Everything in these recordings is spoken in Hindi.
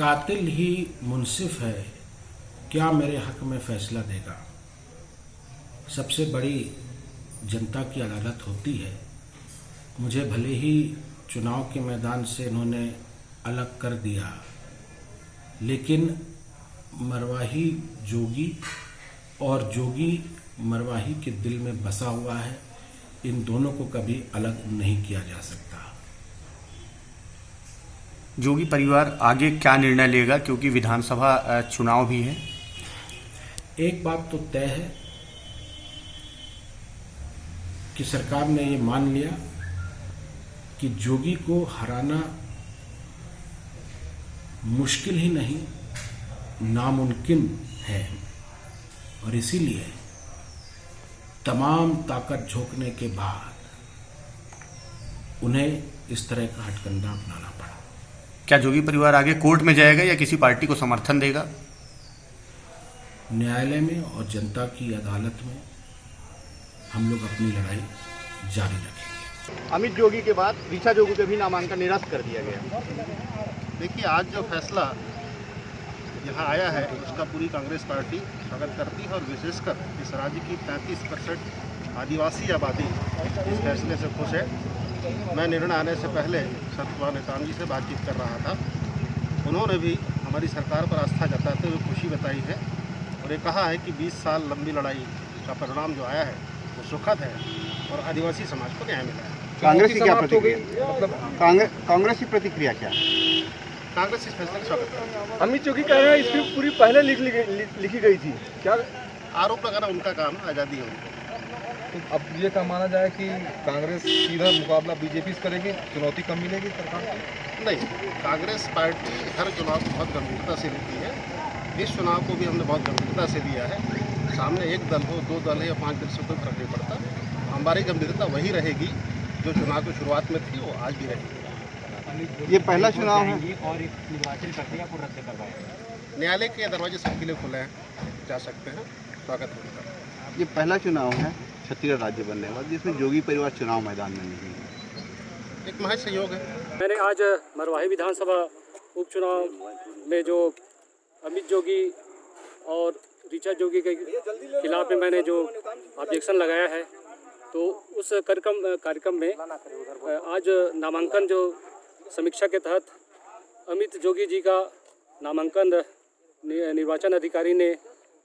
कातिल ही मुंसिफ है, क्या मेरे हक में फैसला देगा। सबसे बड़ी जनता की अदालत होती है। मुझे भले ही चुनाव के मैदान से इन्होंने अलग कर दिया, लेकिन मरवाही जोगी और जोगी मरवाही के दिल में बसा हुआ है। इन दोनों को कभी अलग नहीं किया जा सकता। जोगी परिवार आगे क्या निर्णय लेगा, क्योंकि विधानसभा चुनाव भी है? एक बात तो तय है कि सरकार ने ये मान लिया कि जोगी को हराना मुश्किल ही नहीं, नामुमकिन है, और इसीलिए तमाम ताकत झोंकने के बाद उन्हें इस तरह का हथकंडा अपनाना पड़ा। क्या जोगी परिवार आगे कोर्ट में जाएगा या किसी पार्टी को समर्थन देगा? न्यायालय में और जनता की अदालत में हम लोग अपनी लड़ाई जारी रखेंगे। अमित जोगी के बाद ऋचा जोगी का भी नामांकन निरस्त कर दिया गया। देखिए, आज जो फैसला यहाँ आया है उसका पूरी कांग्रेस पार्टी स्वागत करती है और विशेषकर इस राज्य की 33% आदिवासी आबादी इस फैसले से खुश है। मैं निर्णय आने से पहले सतपाल नेताम जी से बातचीत कर रहा था। उन्होंने भी हमारी सरकार पर आस्था जताते हुए खुशी बताई है और ये कहा है कि 20 साल लंबी लड़ाई का परिणाम जो आया है वो सुखद है और आदिवासी समाज को न्याय मिला है। कांग्रेस की क्या प्रतिक्रिया, मतलब कांग्रेस की प्रतिक्रिया क्या? कांग्रेस इस फैसले का स्वागत करती है। अमित जोगी कह रहे हैं इसकी पूरी पहले लिखी गई थी। क्या आरोप लगाना उनका काम है, आज़ादी है उनको। तो अब ये कहा माना जाए कि कांग्रेस सीधा मुकाबला बीजेपी से करेगी, चुनौती कम मिलेगी सरकार को? नहीं, कांग्रेस पार्टी हर चुनाव को बहुत गंभीरता से लेती है। इस चुनाव को भी हमने बहुत गंभीरता से लिया है। सामने एक दल हो, 2 दल है या 5 दल से कोई फर्क नहीं पड़ता। हमारी गंभीरता वही रहेगी जो चुनाव की शुरुआत में थी, वो आज भी रहेगी। ये पहला चुनाव है और इस निर्वाचन प्रक्रिया को रद्द करवाया। न्यायालय के दरवाजे सबके लिए खुले हैं, जा सकते हैं, स्वागत होगा। ये पहला चुनाव है छत्तीसगढ़ राज्य बनने के बाद जिसमें जोगी परिवार चुनाव मैदान में नहीं है। एक महज सहयोग है। मैंने आज मरवाही विधानसभा उपचुनाव में जो अमित जोगी और ऋचा जोगी के खिलाफ में मैंने जो ऑब्जेक्शन लगाया है, तो उस कार्यक्रम में आज नामांकन जो समीक्षा के तहत अमित जोगी जी का नामांकन निर्वाचन अधिकारी ने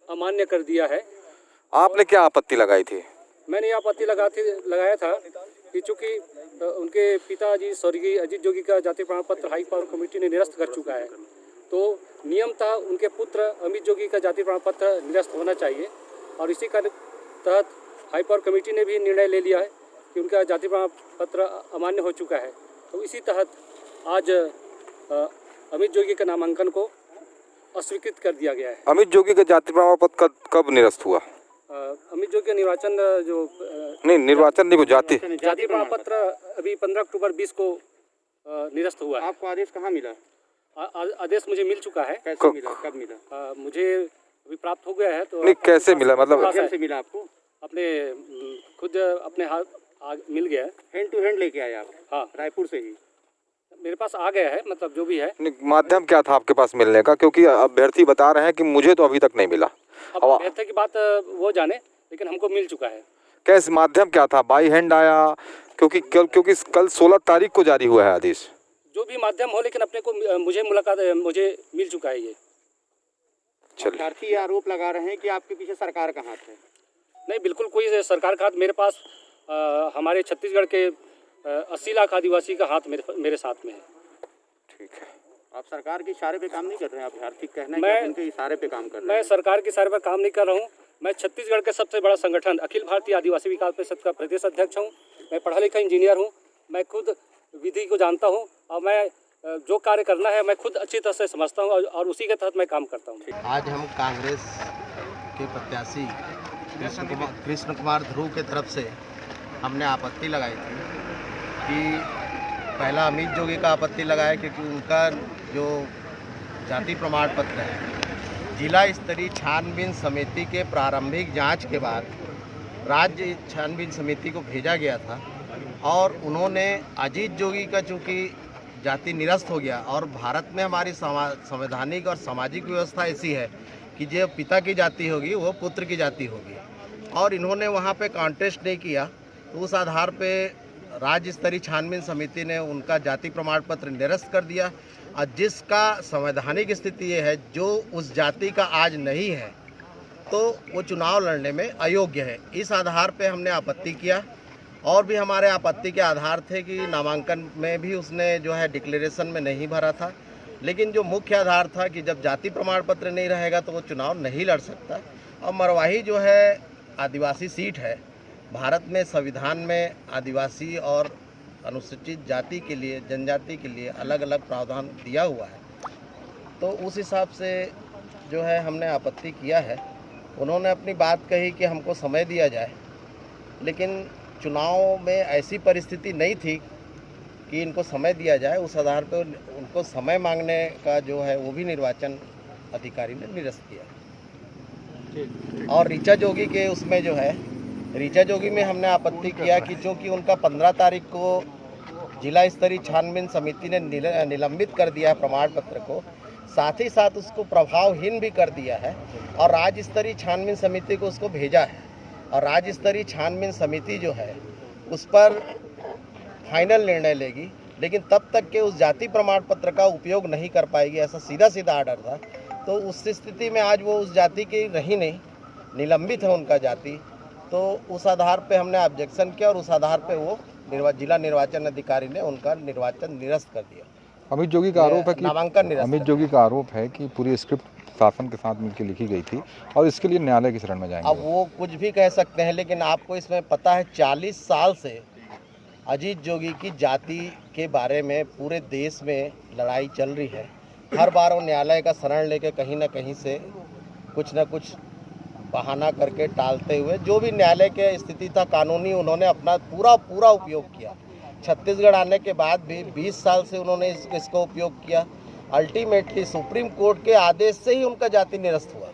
अमान्य कर दिया है। आपने क्या आपत्ति लगाई थी? मैंने ये आपत्ति लगाया था कि चूँकि उनके पिताजी स्वर्गीय अजीत जोगी का जाति प्रमाण पत्र हाई पावर कमेटी ने निरस्त कर चुका है, तो नियम था उनके पुत्र अमित जोगी का जाति प्रमाण पत्र निरस्त होना चाहिए, और इसी का तहत हाई पावर कमेटी ने भी निर्णय ले लिया है कि उनका जाति प्रमाण पत्र अमान्य हो चुका है। तो इसी तहत आज अमित जोगी के नामांकन को अस्वीकृत कर दिया गया है। अमित जोगी का जाति प्रमाण पत्र कब निरस्त हुआ? अमित जोगी का निर्वाचन जो नहीं, निर्वाचन नहीं, वो जाति प्रमाण पत्र अभी 15 अक्टूबर 20 को निरस्त हुआ है। आपको आदेश कहाँ मिला? आदेश मुझे मिल चुका है। कैसे मिला, कब मिला? मुझे अभी प्राप्त हो गया है। तो नहीं, कैसे मिला, मतलब कैसे मिला आपको? अपने खुद अपने हाथ मिल गया है। हैंड टू हैंड लेके आए आप? हाँ, रायपुर से ही मेरे पास आ गया है, मतलब जो भी है। माध्यम क्या था आपके पास मिलने का? क्योंकि अभ्यर्थी बता रहे हैं कि मुझे तो अभी तक नहीं मिला। अब अभ्यर्थी की बात वो जाने, लेकिन हमको मिल चुका है। कैसे, माध्यम क्या था? बाई हैंड आया? क्योंकि कल 16 तारीख को जारी हुआ है आदेश। जो भी माध्यम हो, लेकिन अपने को मुझे मुझे मिल चुका है ये। अभ्यर्थी आरोप लगा रहे हैं कि आपके पीछे सरकार का हाथ है। नहीं, बिल्कुल कोई सरकार का हाथ मेरे पास, हमारे छत्तीसगढ़ के 80 लाख आदिवासी का हाथ मेरे साथ में है। ठीक है। आप सरकार के इशारे पे काम नहीं कर रहे हैं? अभ्यर्थी कहना है कि उनके इशारे पे काम कर रहे हैं। मैं सरकार के इशारे पर काम नहीं कर रहा हूँ। मैं छत्तीसगढ़ के सबसे बड़ा संगठन अखिल भारतीय आदिवासी विकास परिषद का प्रदेश अध्यक्ष हूँ। मैं पढ़ा लिखा इंजीनियर हूँ। मैं खुद विधि को जानता हूँ और मैं जो कार्य करना है मैं खुद अच्छी तरह से समझता हूँ और उसी के तहत मैं काम करता हूँ। आज हम कांग्रेस के प्रत्याशी कृष्ण कुमार ध्रुव के तरफ से हमने आपत्ति लगाई थी कि पहला अमित जोगी का आपत्ति लगाया क्योंकि उनका जो जाति प्रमाण पत्र है जिला स्तरीय छानबीन समिति के प्रारंभिक जांच के बाद राज्य छानबीन समिति को भेजा गया था और उन्होंने अजीत जोगी का चूँकि जाति निरस्त हो गया। और भारत में हमारी संवैधानिक और सामाजिक व्यवस्था ऐसी है कि जो पिता की जाति होगी वो पुत्र की जाति होगी, और इन्होंने वहाँ पे कॉन्टेस्ट नहीं किया, तो उस आधार पे राज्य स्तरीय छानबीन समिति ने उनका जाति प्रमाण पत्र निरस्त कर दिया। और जिसका संवैधानिक स्थिति ये है, जो उस जाति का आज नहीं है तो वो चुनाव लड़ने में अयोग्य है। इस आधार पे हमने आपत्ति किया, और भी हमारे आपत्ति के आधार थे कि नामांकन में भी उसने जो है डिक्लेरेशन में नहीं भरा था, लेकिन जो मुख्य आधार था कि जब जाति प्रमाण पत्र नहीं रहेगा तो वो चुनाव नहीं लड़ सकता। और मरवाही जो है आदिवासी सीट है, भारत में संविधान में आदिवासी और अनुसूचित जाति के लिए, जनजाति के लिए अलग अलग प्रावधान दिया हुआ है, तो उस हिसाब से जो है हमने आपत्ति किया है। उन्होंने अपनी बात कही कि हमको समय दिया जाए, लेकिन चुनाव में ऐसी परिस्थिति नहीं थी कि इनको समय दिया जाए। उस आधार पर उनको समय मांगने का जो है वो भी निर्वाचन अधिकारी ने निरस्त किया। और ऋचा जोगी के उसमें जो है, ऋचा जोगी में हमने आपत्ति किया कि चूँकि उनका 15 तारीख को जिला स्तरीय छानबीन समिति ने निलंबित कर दिया है प्रमाण पत्र को, साथ ही साथ उसको प्रभावहीन भी कर दिया है और राज्य स्तरीय छानबीन समिति को उसको भेजा है। और राज्य स्तरीय छानबीन समिति जो है उस पर फाइनल निर्णय लेगी, लेकिन तब तक के उस जाति प्रमाण पत्र का उपयोग नहीं कर पाएगी, ऐसा सीधा ऑर्डर था। तो उस स्थिति में आज वो उस जाति की रही नहीं, निलंबित है उनका जाति, तो उस आधार पे हमने ऑब्जेक्शन किया और उस आधार पे वो जिला निर्वाचन अधिकारी ने उनका निर्वाचन निरस्त कर दिया। अमित जोगी का आरोप है कि नामांकन निरस्त अमित जोगी का आरोप है कि पूरी स्क्रिप्ट शासन के साथ मिलकर लिखी गई थी और इसके लिए न्यायालय की शरण में जाएंगे। अब वो कुछ भी कह सकते हैं, लेकिन आपको इसमें पता है 40 साल से अजीत जोगी की जाति के बारे में पूरे देश में लड़ाई चल रही है। हर बार वो न्यायालय का शरण लेके कहीं ना कहीं से कुछ ना कुछ बहाना करके टालते हुए, जो भी न्यायालय के स्थिति था कानूनी, उन्होंने अपना पूरा उपयोग किया। छत्तीसगढ़ आने के बाद भी 20 साल से उन्होंने इसका उपयोग किया। अल्टीमेटली सुप्रीम कोर्ट के आदेश से ही उनका जाति निरस्त हुआ,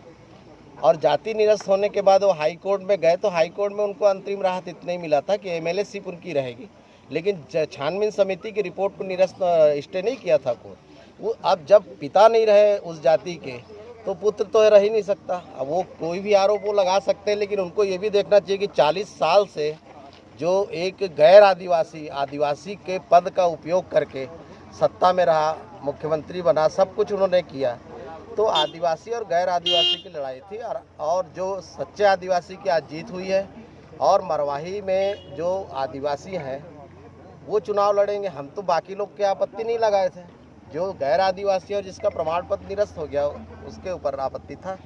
और जाति निरस्त होने के बाद वो हाई कोर्ट में गए तो हाई कोर्ट में उनको अंतरिम राहत इतना ही मिला था कि एमएलए-शिप उनकी रहेगी, लेकिन छानबीन समिति की रिपोर्ट को निरस्त स्टे नहीं किया था कोर्ट। वो अब जब पिता नहीं रहे उस जाति के तो पुत्र तो रह ही नहीं सकता। अब वो कोई भी आरोप वो लगा सकते हैं, लेकिन उनको ये भी देखना चाहिए कि 40 साल से जो एक गैर आदिवासी के पद का उपयोग करके सत्ता में रहा, मुख्यमंत्री बना, सब कुछ उन्होंने किया, तो आदिवासी और गैर आदिवासी की लड़ाई थी। और जो सच्चे आदिवासी की आज जीत हुई है, और मरवाही में जो आदिवासी हैं वो चुनाव लड़ेंगे। हम तो बाकी लोग के आपत्ति नहीं लगाए थे, जो गैर आदिवासी और जिसका प्रमाण पत्र निरस्त हो गया उसके ऊपर आपत्ति था।